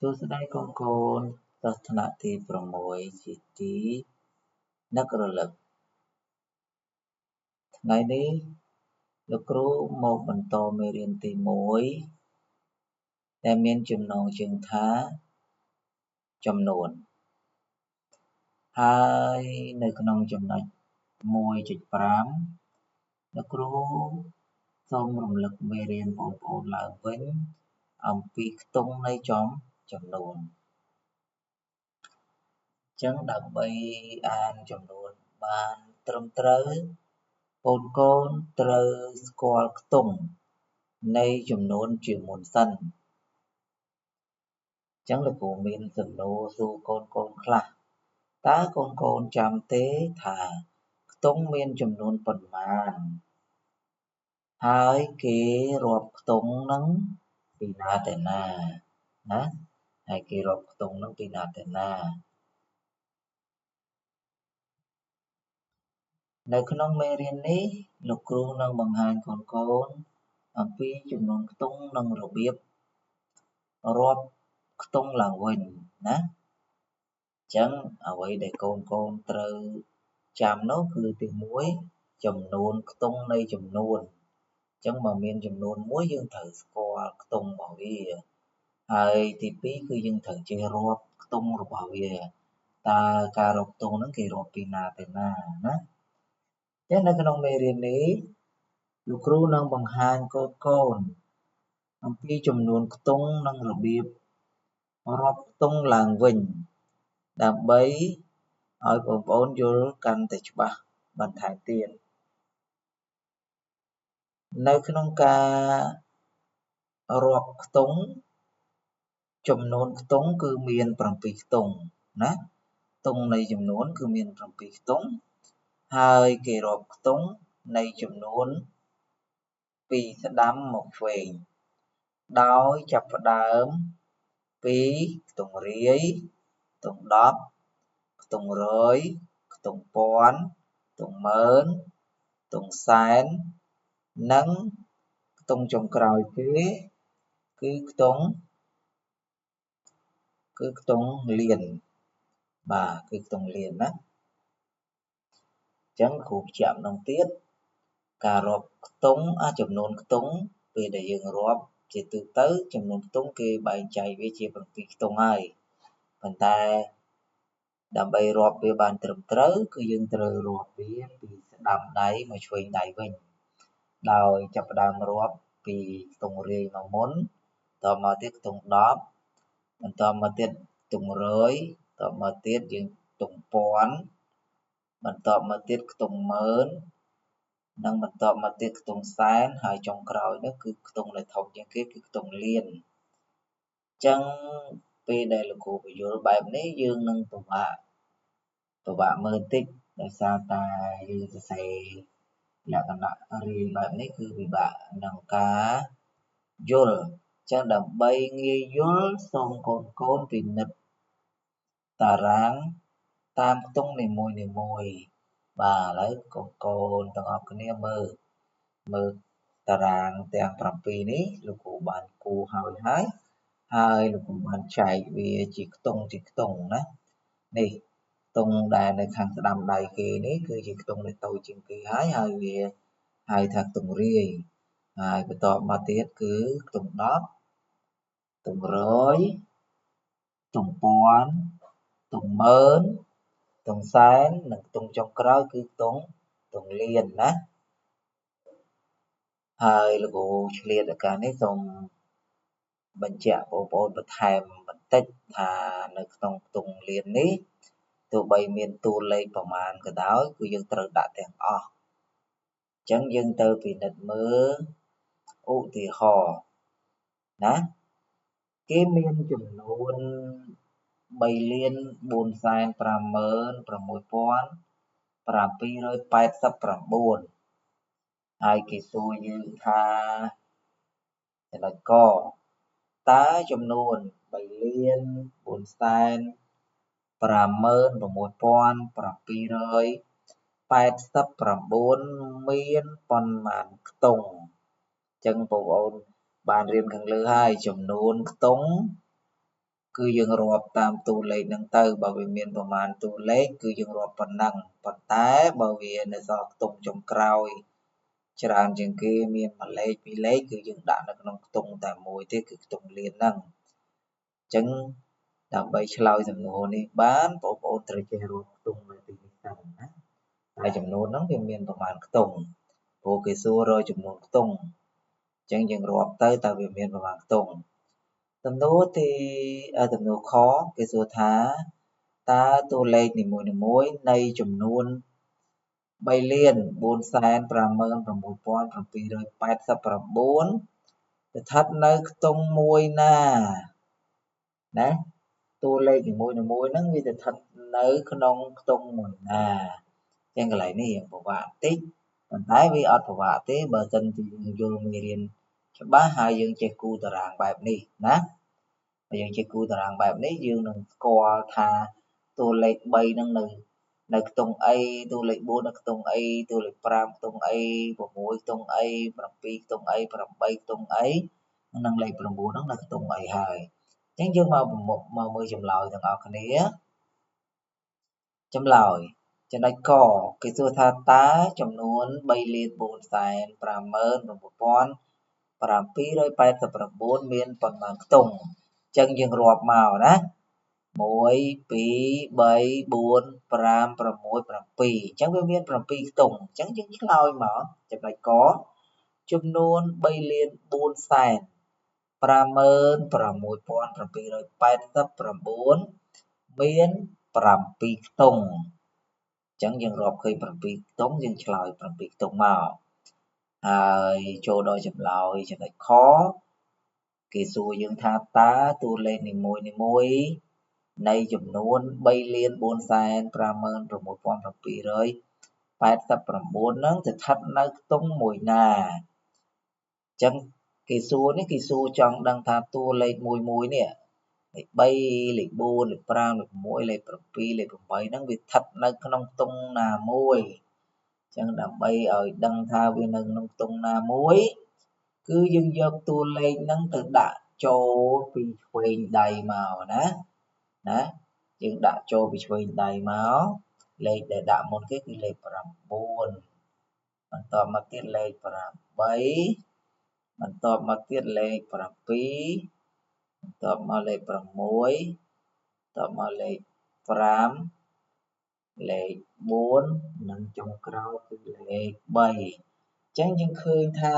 សួស្តីកូនៗសិស្សថ្នាក់ទី6ជាទីនឹករលឹកថ្ងៃនេះលោកគ្រូមកបន្តមេរៀនទី1ដែលមានចំណងជើងថាចំនួនហើយនៅក្នុងចំណុច 1.5 លោកគ្រូសូមរំលឹកមេរៀនបងប្អូនឡើងវិញអំពីខ្ទង់នៃចំនួនចឹងដើម្បីអានចំនួនបានត្រឹមត្រូវកូនត្រូវស្គាល់ខ្ទង់នៃចំនួនជាមុនសិនចឹងលោកគ្រូមានសំណួរសួរកូនខ្លះតើកូនចាំទេថាខ្ទង់មានចំនួនប៉ុន្មានហើយគេរាប់ខ្ទង់នឹងពីណាទៅណាណាហើយគេរាប់ខ្ទង់នឹងពីណាទៅណានៅក្នុងមេរៀននេះលោកគ្រូនឹងបង្ហាញកូនអំពីចំនួនខ្ទង់និងរបៀបរាប់ខ្ទង់ឡើងវិញណាអញ្ចឹងអ្វីដែលកូនត្រូវចាំនោះគឺទី1ចំនួនខ្ទង់នៃចំនួនអញ្ចឹងបើមានចំនួនមួយយើងត្រូវស្គាល់ខ្ទង់របស់វាហើយទី2គឺយើងត្រូវចេះរាប់ខ្ទង់របស់វាតើការរាប់ខ្ទង់ហ្នឹងគេរាប់ពីណាទៅណាណាចឹងនៅក្នុងមេរៀននេះលោកគ្រូនឹងបង្ហាញកូនអំពីចំនួនខ្ទង់និងរបៀបរាប់ខ្ទង់ឡើងវិញដើម្បីឲ្យបងប្អូនយល់កាន់តែច្បាស់បន្ថែមទៀតនៅក្នុងការរាប់ខ្ទង់ចំនួនខ្ទង់គឺមាន7ខ្ទង់ណាខ្ទង់នៃចំនួនគឺមាន7ខ្ទង់ហើយគេរាប់ខ្ទង់នៃចំនួនពីស្ដាំមកឆ្វេងដោយចាប់ផ្ដើមពីខ្ទង់រាយខ្ទង់10ខ្ទង់100ខ្ទង់ពាន់ខ្ទង់ម៉ឺនខ្ទង់សែននិងខ្ទង់ចុងក្រោយគេគឺខ្ទង់លានបាទគឺខ្ទង់លានណាអញ្ចឹងគ្រូបញ្ជាក់ម្ដងទៀតការរាប់ខ្ទង់ចំនួនខ្ទង់ពេលដែលយើងរាប់ជាទូទៅចំនួនខ្ទង់គេបែងចែកវាជា7ខ្ទង់ហើយប៉ុន្តែដើម្បីរាប់វាបានត្រឹមត្រូវគឺយើងត្រូវរាប់វាពីស្ដាំដៃមកឆ្វេងដៃវិញដោយចាប់ផ្ដើមរាប់ពីខ្ទង់រាយមកមុនតមកទៀតខ្ទង់10បន្តមកទៀតខ្ទង់100តមកទៀតយើងខ្ទង់ពាន់បន្តមកទៀតខ្ទង់ម៉ឺននិងបន្តមកទៀតខ្ទង់សែនហើយចុងក្រោយនោះគឺខ្ទង់ដែលធំជាងគេគឺខ្ទង់លានអញ្ចឹងពេលដែលលោកគ្រូបញ្យល់បែបនេះយើងនឹងពិបាកមើលបន្តិចដោយសារតែយើងសរសេរលក្ខណៈរាយបែបនេះគឺពិបាកក្នុងការយល់អញ្ចឹងដើម្បីងាយយល់សូមកូនពិនិត្យតារាងតាមខ្ទង់នីមួយបាទឥឡូវកូនទាំងអស់គ្នាមើលតារាងទាំង7នេះលោកគ្រូបានគូរហើយលោកគ្រូបានចែកវាជាខ្ទង់ណានេះខ្ទង់ដែលនៅខាងស្ដាំដៃគេនេះគឺជាខ្ទង់ដែលតូចជាងគេហើយវាហៅថាខ្ទង់រាយហើយបន្តមកទៀតគឺខ្ទង់10ខ្ទង់100ខ្ទង់ពាន់ខ្ទង់ម៉ឺនខ្ទង់សែននិងខ្ទង់ចុងក្រោយគឺខ្ទង់លានណាហើយលោកគ្រូឆ្លៀតឱកាសនេះសូមបញ្ជាក់បងប្អូនបន្ថែមបន្តិចថានៅក្នុងខ្ទង់លាននេះទោះបីមានតួលេខប្រមាណក៏ដោយគឺយើងត្រូវដាក់ទាំងអស់អញ្ចឹងយើងទៅពិនិត្យមើលឧទាហរណ៍ណាគេមានចំនួន3,456,789ហើយគេសួរយើងថាចំណុចកតើចំនួន3,456,789មានប៉ុន្មានខ្ទង់អញ្ចឹងបងប្អូនបានរៀនខាងលើហើយចំនួនខ្ទង់ គឺយើងរាប់តាមតួលេខហ្នឹងទៅបើវាមានប្រមាណតួលេខគឺយើងរាប់ប៉ុណ្ណឹងប៉ុន្តែបើវានៅសល់ខ្ទង់ចុងក្រោយច្រើនជាងគេមាន1លេខ2លេខគឺយើងដាក់នៅក្នុងខ្ទង់តែមួយទេគឺខ្ទង់លានហ្នឹងអញ្ចឹងដើម្បីឆ្លើយសំណួរនេះបានបងប្អូនត្រូវចេះរាប់ខ្ទង់នៅទីនេះសិនណាហើយចំនួនហ្នឹងវាមានប្រមាណខ្ទង់ព្រោះគេសួររកចំនួនខ្ទង់អញ្ចឹងយើងរាប់ទៅតើវាមានប្រមាណខ្ទង់សំណួរខគេសួរថាតើតួលេខនីមួយៗនៃចំនួន3,456,789ស្ថិតនៅខ្ទង់មួយណាណាតួលេខនីមួយៗហ្នឹងវាស្ថិតនៅក្នុងខ្ទង់មួយណាអញ្ចឹងកន្លែងនេះពិបាកបន្តិចប៉ុន្តែវាអត់ពិបាកទេបើសិនជាយើងយល់មេរៀនច្បាស់ហើយយើងចេះគូតារាងបែបនេះណាបើយើងចេះគូតារាងបែបនេះយើងនឹងស្គាល់ថាតួលេខ3ហ្នឹងនៅខ្ទង់អីតួលេខ4នៅខ្ទង់អីតួលេខ5ខ្ទង់អី6ខ្ទង់អី7ខ្ទង់អី8ខ្ទង់អីនិងលេខ9ហ្នឹងនៅខ្ទង់អីហើយអញ្ចឹងយើងមកមើលចម្លើយទាំងអស់គ្នាចម្លើយចំណុចកគេសួរថាតើចំនួន3,459,789មានប៉ុន្មានខ្ទង់អញ្ចឹងយើងរាប់មកណា1 2 3 4 5 6 7អញ្ចឹងវាមាន7ខ្ទង់អញ្ចឹងយើងឆ្លើយមកចំណុចកចំនួន3,456,789មាន7ខ្ទង់អញ្ចឹងយើងរាប់ឃើញ7ខ្ទង់យើងឆ្លើយ7ខ្ទង់មកហើយចូលដល់ចម្លើយចំណុចខគេសួរយើងថាតើតួលេខនីមួយៗនៃចំនួន3,456,789ហ្នឹងស្ថិតនៅខ្ទង់មួយណាអញ្ចឹងគេសួរនេះគេសួរចង់ដឹងថាតួលេខមួយនេះលេខ3លេខ4លេខ5លេខ6លេខ7លេខ8ហ្នឹងវាស្ថិតនៅក្នុងខ្ទង់ណាមួយអញ្ចឹងដើម្បីឲ្យដឹងថាវានៅក្នុងខ្ទង់ណាមួយគឺយើងយកតួលេខហ្នឹងទៅដាក់ចូលពីឆ្វេងដៃមកណាយើងដាក់ចូលពីឆ្វេងដៃមកលេខដែលដាក់មុនគេគឺលេខ9បន្តមកទៀតលេខ8បន្តមកទៀតលេខ7បន្តមកលេខ6បន្តមកលេខ5លេខ4និងចុងក្រោយគឺលេខ3អញ្ចឹងយើងឃើញថា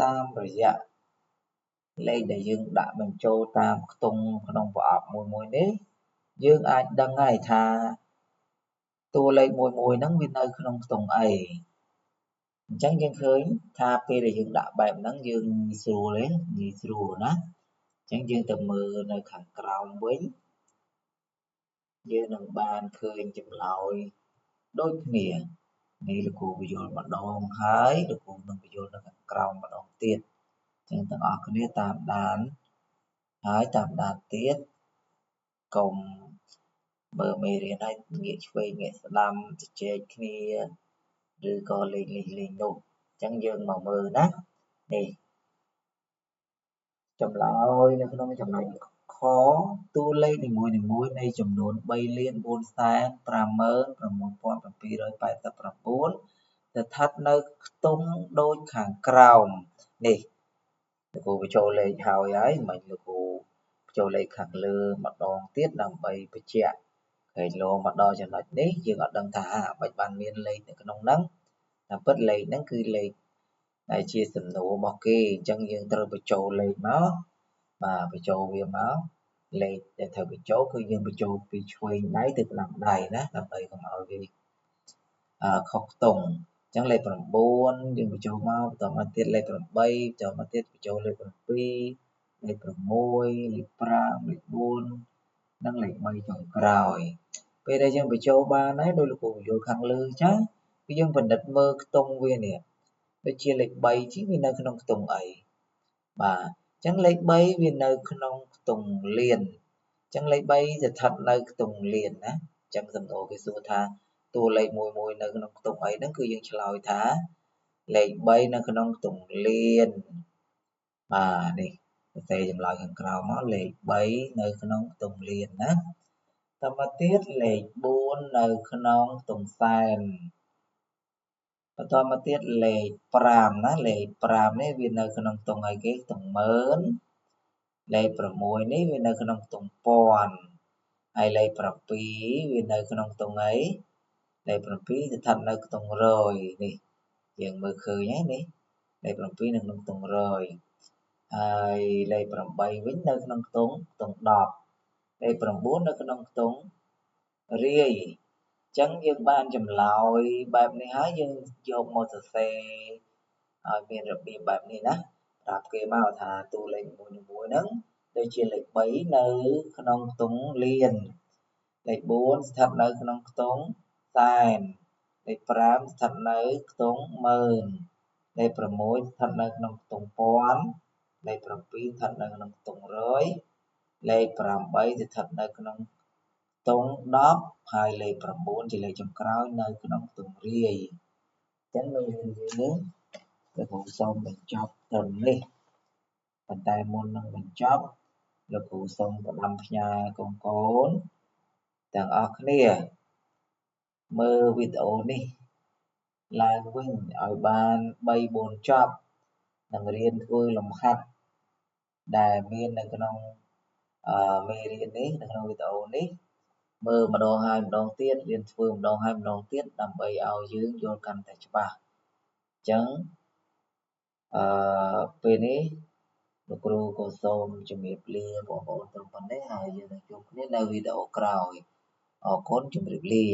តាមរយៈលេខដែលយើងដាក់បញ្ចូលតាមខ្ទង់ក្នុងប្រអប់មួយនេះយើងអាចដឹងហើយថាតួលេខមួយហ្នឹងវានៅក្នុងខ្ទង់អីអញ្ចឹងយើងឃើញថាពេលដែលយើងដាក់បែបហ្នឹងយើងងាយស្រួលណាអញ្ចឹងយើងទៅមើលនៅខាងក្រោមវិញយើងនឹងបានឃើញចម្លើយដូចគ្នានេះលោកគ្រូបញ្យល់ម្ដងហើយលោកគ្រូនឹងបញ្យល់នៅខាងក្រោមម្ដងទៀតអញ្ចឹងទាំងអស់គ្នាតាមដានហើយតាមដានទៀតកុំមើលមេរៀនហើយងាកឆ្វេងងាកស្ដាំជជែកគ្នាឬក៏លេងនេះលេងនោះអញ្ចឹងយើងមកមើលណានេះចម្លើយនៅក្នុងចំណុចខតួលេខនីមួយៗនៃចំនួន3,456,789ស្ថិតនៅខ្ទង់ដូចខាងក្រោមនេះលោកគ្រូបញ្ចូលលេខហើយមិនលោកគ្រូបញ្ចូលលេខខាងលើម្ដងទៀតដើម្បីបញ្ជាក់ហើយលោមកដល់ចំណុចនេះយើងអត់ដឹងថាបាច់បានមានលេខនៅក្នុងហ្នឹងតែពិតលេខហ្នឹងគឺលេខដែលជាសំណួររបស់គេអញ្ចឹងយើងត្រូវបញ្ចូលលេខមកបាទបញ្ចូលវាមកលេខដែលត្រូវបញ្ចូលគឺយើងបញ្ចូលពីឆ្វេងដៃទៅស្ដាំដៃណាដើម្បីកុំឲ្យវាខុសខ្ទង់អញ្ចឹងលេខ9យើងបញ្ចូលមកបន្តមកទៀតលេខ8បន្តមកទៀតបញ្ចូលលេខ7លេខ6លេខ5លេខ4និងលេខ3ចុងក្រោយពេលដែលយើងបញ្ចូលបានហើយដោយលោកគ្រូបញ្យល់ខាងលើចាគឺយើងពិនិត្យមើលខ្ទង់វានេះដូចជាលេខ3ជីវានៅក្នុងខ្ទង់អីបាទអញ្ចឹងលេខ3វានៅក្នុងខ្ទង់លានអញ្ចឹងលេខ3ស្ថិតនៅខ្ទង់លានណាអញ្ចឹងសំណួរគេសួរថាតួលេខមួយនៅក្នុងខ្ទង់អីហ្នឹងគឺយើងឆ្លើយថាលេខ3នៅក្នុងខ្ទង់លានបាទនេះ សេចម្លើយខាងក្រោមមកលេខ3នៅក្នុងខ្ទង់លានណាតមកទៀតលេខ4នៅក្នុងខ្ទង់សែនបន្តមកទៀតលេខ5ណាលេខ5នេះវានៅក្នុងខ្ទង់អីគេខ្ទង់ម៉ឺនលេខ6នេះវានៅក្នុងខ្ទង់ពាន់ហើយលេខ7វានៅក្នុងខ្ទង់អីលេខ7ស្ថិតនៅខ្ទង់រយនេះយើងមើលឃើញហើយនេះលេខ7នៅក្នុងខ្ទង់រយហើយលេខ8វិញនៅក្នុងខ្ទង់10លេខ9នៅក្នុងខ្ទង់រាយអញ្ចឹងយើងបានចម្លើយបែបនេះហើយយើងយកមកសរសេរឲ្យមានរបៀបបែបនេះណាប្រាប់គេមកថាតួលេខមួយហ្នឹងដូចជាលេខ3នៅក្នុងខ្ទង់លានលេខ4ស្ថិតនៅក្នុងខ្ទង់សែនលេខ5ស្ថិតនៅខ្ទង់ម៉ឺនលេខ6ស្ថិតនៅក្នុងខ្ទង់ពាន់លេខ7ស្ថិតនៅក្នុងខ្ទង់រយលេខ8ស្ថិតនៅក្នុងខ្ទង់10ហើយលេខ9ជាលេខចុងក្រោយនៅក្នុងខ្ទង់រាយអញ្ចឹងមេរៀនយើងលោកគ្រូសូមបញ្ចប់ត្រឹមនេះប៉ុន្តែមុននឹងបញ្ចប់លោកគ្រូសូមផ្ដាំផ្ញើកូនទាំងអស់គ្នាមើលវីដេអូនេះឡើងវិញឲ្យបាន3-4ចប់និងរៀនធ្វើលំហាត់ដែលមាននៅក្នុងមេរៀននេះនៅក្នុងវីដេអូនេះមើលម្ដងហើយម្ដងទៀតរៀនធ្វើម្ដងហើយម្ដងទៀតដើម្បីឲ្យយើងយល់កាន់តែច្បាស់អញ្ចឹងពេលនេះលោកគ្រូក៏សូមជម្រាបលាបងប្អូនត្រឹមប៉ុណ្ណេះហើយយើងនឹងជួបគ្នានៅវីដេអូក្រោយអរគុណជម្រាបលា